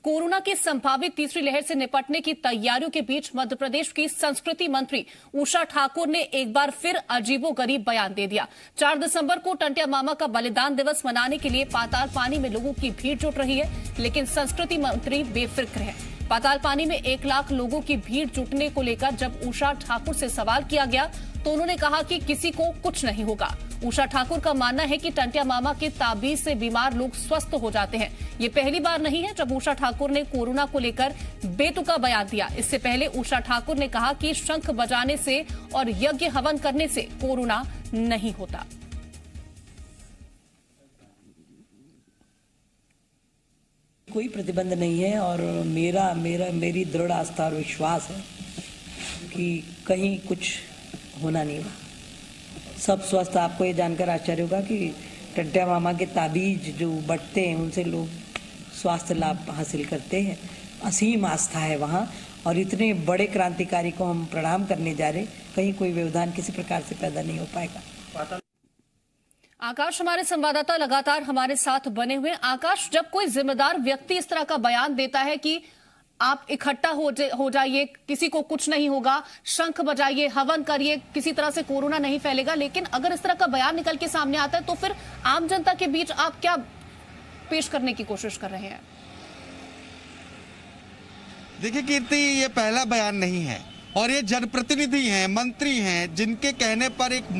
Corona की संभावित तीसरी लहर से निपटने की तैयारियों के बीच मध्य प्रदेश की संस्कृति मंत्री उषा ठाकुर ने एक बार फिर अजीबोगरीब बयान दे दिया। 4 दिसंबर को टंट्या मामा का बलिदान दिवस मनाने के लिए पाताल पानी में लोगों की भीड़ जुट रही है, लेकिन संस्कृति मंत्री बेफिक्र है। पाताल पानी में 1 लाख लोगों की भीड़ जुटने को लेकर जब उषा ठाकुर से सवाल किया गया तो उन्होंने कहा कि किसी को कुछ नहीं होगा। उषा ठाकुर का मानना है कि टंट्या मामा के ताबीज से बीमार लोग स्वस्थ हो जाते हैं। ये पहली बार नहीं है जब उषा ठाकुर ने कोरोना को लेकर बेतुका बयान दिया। इससे पहले उषा ठाकुर ने कहा कि शंख बजाने से और यज्ञ हवन करने से कोरोना नहीं होता। कोई प्रतिबंध नहीं है और मेरी दृढ़ आस्था और विश्वास है कि कहीं कुछ होना नहीं हुआ, सब स्वस्थ। आपको ये जानकर आश्चर्य होगा कि टंट्या मामा के ताबीज जो बटते हैं उनसे लोग स्वास्थ्य लाभ हासिल करते हैं। असीम आस्था है वहाँ और इतने बड़े क्रांतिकारी को हम प्रणाम करने जा रहे, कहीं कोई व्यवधान किसी प्रकार से पैदा नहीं हो पाएगा। आकाश, हमारे संवाददाता लगातार हमारे साथ बने हुए। आकाश, जब कोई जिम्मेदार व्यक्ति इस तरह का बयान देता है कि आप इकट्ठा हो जाइए, किसी को कुछ नहीं होगा, शंख बजाइए, हवन करिए, किसी तरह से कोरोना नहीं फैलेगा, लेकिन अगर इस तरह का बयान निकल के सामने आता है तो फिर आम जनता के बीच आप क्या पेश करने की कोशिश कर रहे हैं? देखिए कीर्ति, ये पहला बयान नहीं है और ये जनप्रतिनिधि हैं, मंत्री हैं, जिनके कहने पर एक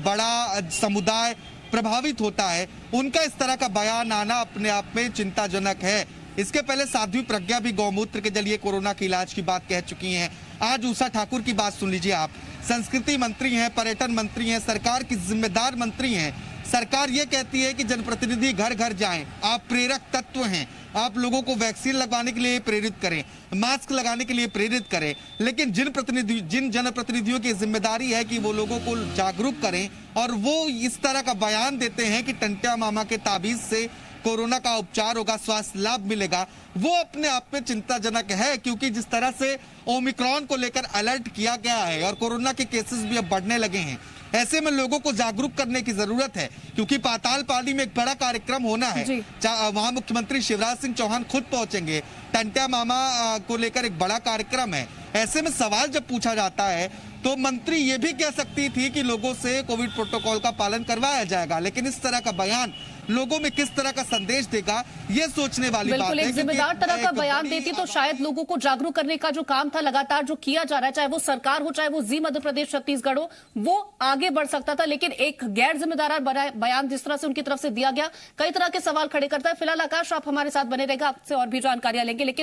बड़ा समुदाय प्रभावित होता है, उनका इस तरह का बयान आना अपने आप में चिंताजनक है। इसके पहले साध्वी प्रज्ञा भी गौमूत्र के जरिए कोरोना के इलाज की बात कह चुकी हैं। आज उषा ठाकुर की बात सुन लीजिए आप। संस्कृति मंत्री हैं, पर्यटन मंत्री हैं, सरकार की जिम्मेदार मंत्री हैं। सरकार ये कहती है कि जनप्रतिनिधि घर घर जाएं, आप प्रेरक तत्व हैं, आप लोगों को वैक्सीन लगवाने के लिए प्रेरित करें, मास्क लगाने के लिए प्रेरित करें, लेकिन जिन जनप्रतिनिधियों की जिम्मेदारी है कि वो लोगों को जागरूक करें और वो इस तरह का बयान देते हैं कि टंट्या मामा के ताबीज से कोरोना का उपचार होगा, स्वास्थ्य लाभ मिलेगा, वो अपने आप में चिंताजनक है। क्योंकि जिस तरह से ओमिक्रॉन को लेकर अलर्ट किया गया है और कोरोना के केसेस भी अब बढ़ने लगे हैं, ऐसे में लोगों को जागरूक करने की जरूरत है। क्योंकि पाताल पानी में एक बड़ा कार्यक्रम होना है, वहां मुख्यमंत्री शिवराज सिंह चौहान खुद पहुंचेंगे। टंट्या मामा को लेकर एक बड़ा कार्यक्रम है। ऐसे में सवाल जब पूछा जाता है तो मंत्री ये भी कह सकती थी कि लोगों से कोविड प्रोटोकॉल का पालन करवाया जाएगा, लेकिन इस तरह का बयान लोगों में किस तरह का संदेश देगा, ये सोचने वाली बात है। बिल्कुल, एक जिम्मेदार तरह का बयान देती तो शायद लोगों को जागरूक करने का जो काम था लगातार जो किया जा रहा है, चाहे वो सरकार हो, चाहे वो जी मध्य प्रदेश छत्तीसगढ़ हो, वो आगे बढ़ सकता था। लेकिन एक गैर जिम्मेदार बयान जिस तरह से उनकी तरफ से दिया गया, कई तरह के सवाल खड़े करता है। फिलहाल आकाश, आप हमारे साथ बने रहेगा, आपसे और भी जानकारियां लेंगे। लेकिन